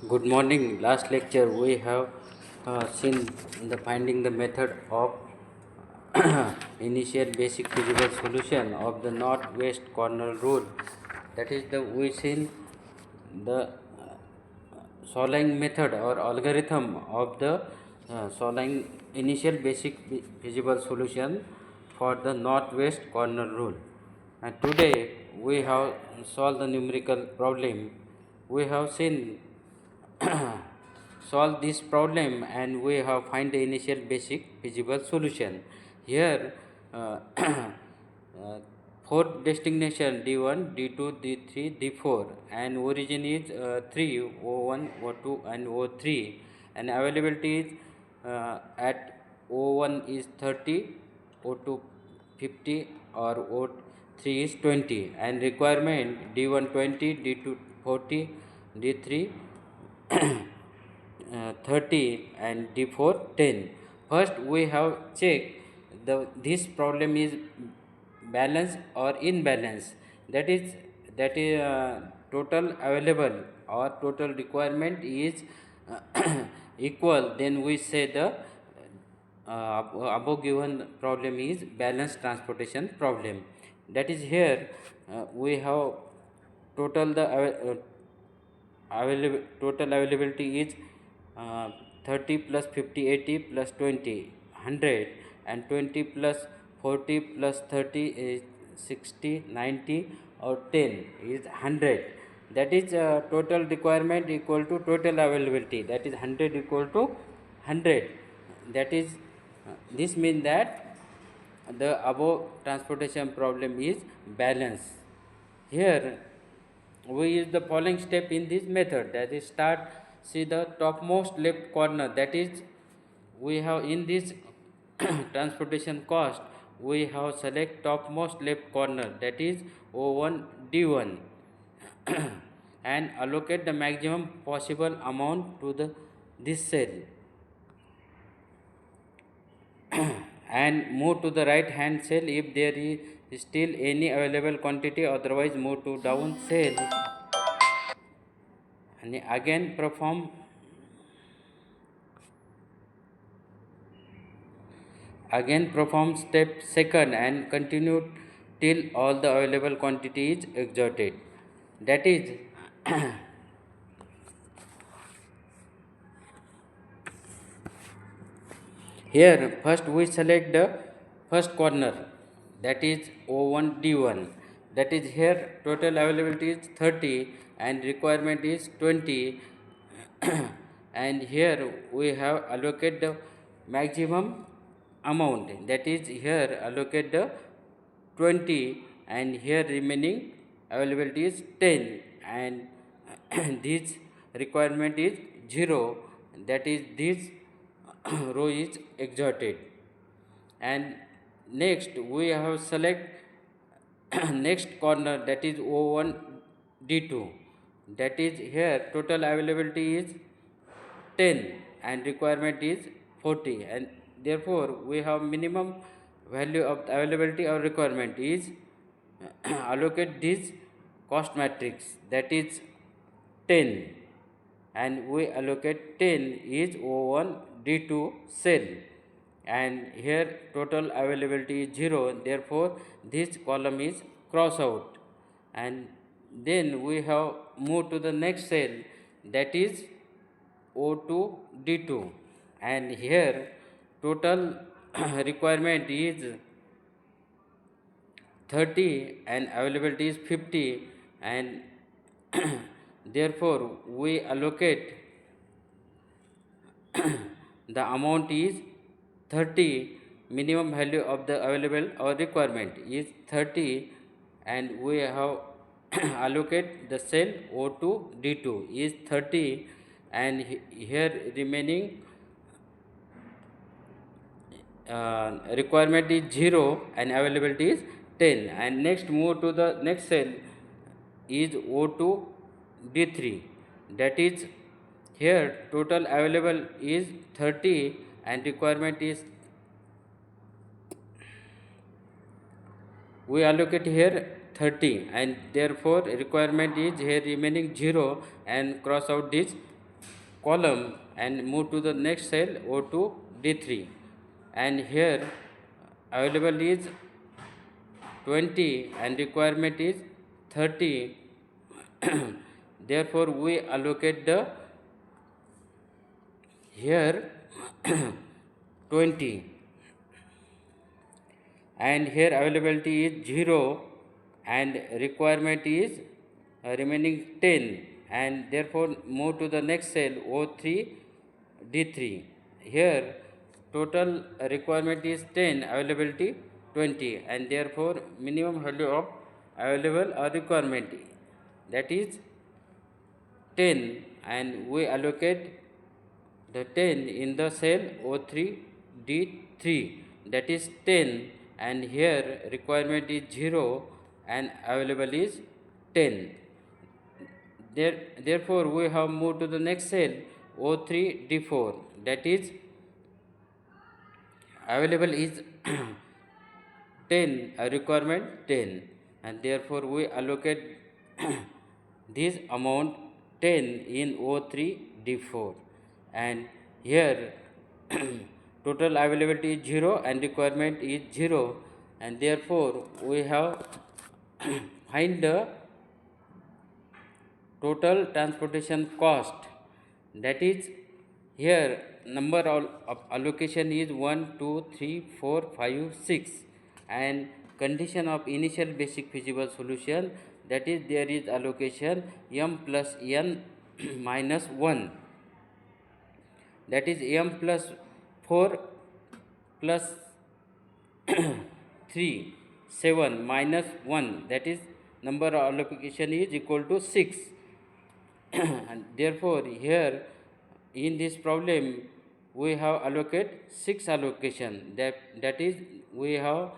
Good morning. Last lecture we have seen the finding the method of initial basic feasible solution of the northwest corner rule. That is the we seen the solving method or algorithm of the solving initial basic feasible solution for the northwest corner rule. And today we have solved the numerical problem. We have seen solve this problem and we have find the initial basic feasible solution. Here four destination d1 d2 d3 d4 and origin is 3 o1 o2 and o3 and availability is at o1 is 30 o2 50 or o3 is 20 and requirement d1 20 d2 40 d3 30 and d4 10. First we have checked this problem is balance or imbalance, that is total available or total requirement is equal, then we say the above given problem is balance transportation problem. That is here we have total the total availability is 30 plus 50 80 plus 20 100 and 20 plus 40 plus 30 is 60 90 or 10 is 100. That is total requirement equal to total availability, that is 100 equal to 100. That is this means that the above transportation problem is balance. Here we use the following step in this method, that is start, see the topmost left corner, that is we have in this transportation cost we have select topmost left corner, that is o1 d1 and allocate the maximum possible amount to the this cell and move to the right hand cell if there is still any available quantity, otherwise move to down cell and again perform step second and continue till all the available quantity is exhausted. That is here first we select the first corner, that is o1 d1, that is here total availability is 30 and requirement is 20 and here we have allocate the maximum amount, that is here allocate the 20 and here remaining availability is 10 and this requirement is 0, that is this row is exhausted. And next we have select next corner, that is o1 d2, that is here total availability is 10 and requirement is 40 and therefore we have minimum value of the availability or requirement is allocate this cost matrix, that is 10 and we allocate 10 is o1 d2 cell and here total availability is 0, therefore this column is cross out and then we have moved to the next cell, that is o2 d2 and here total requirement is 30 and availability is 50 and therefore we allocate the amount is 30, minimum value of the available or requirement is 30 and we have allocate the cell o2 d2 is 30 and here remaining requirement is 0 and availability is 10 and next move to the next cell is o2 d3, that is here total available is 30 and requirement is we allocate here 30 and therefore requirement is here remaining 0 and cross out this column and move to the next cell O2 D3, and here available is 20 and requirement is 30. Therefore we allocate the here 20, and here availability is 0 and requirement is remaining 10, and therefore move to the next cell O3 D3. Here total requirement is 10, availability 20, and therefore minimum value of available or requirement, that is 10, and we allocate the 10 in the cell O3 D3, that is 10, and here requirement is 0 and available is 10. Therefore we have moved to the next cell O3 D4, that is available is 10, requirement 10, and therefore we allocate this amount 10 in O3 D4, and here total availability is 0 and requirement is 0, and therefore we have find the total transportation cost, that is here number of allocation is 1 2 3 4 5 6, and condition of initial basic feasible solution, that is there is allocation m plus n minus 1, that is m plus 4 plus 3 7 minus 1, that is number of allocation is equal to 6. And therefore here in this problem we have allocate 6 allocation, that is we have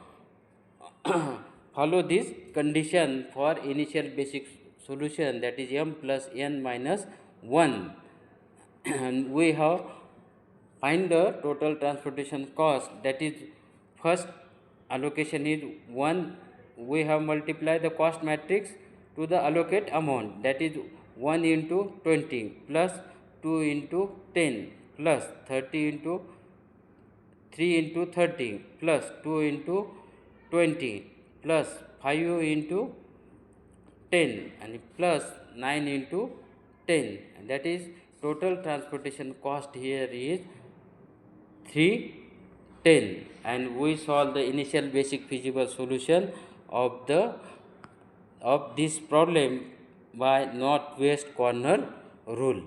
follow this condition for initial basic solution, that is m plus n minus 1, and we have find the total transportation cost, that is first allocation is 1, we have multiplied the cost matrix to the allocate amount, that is 1 into 20 plus 2 into 10 plus 30 into 3 into 30 plus 2 into 20 plus 5 into 10 and plus 9 into 10, and that is total transportation cost here is 310, and we solve the initial basic feasible solution of this problem by northwest corner rule.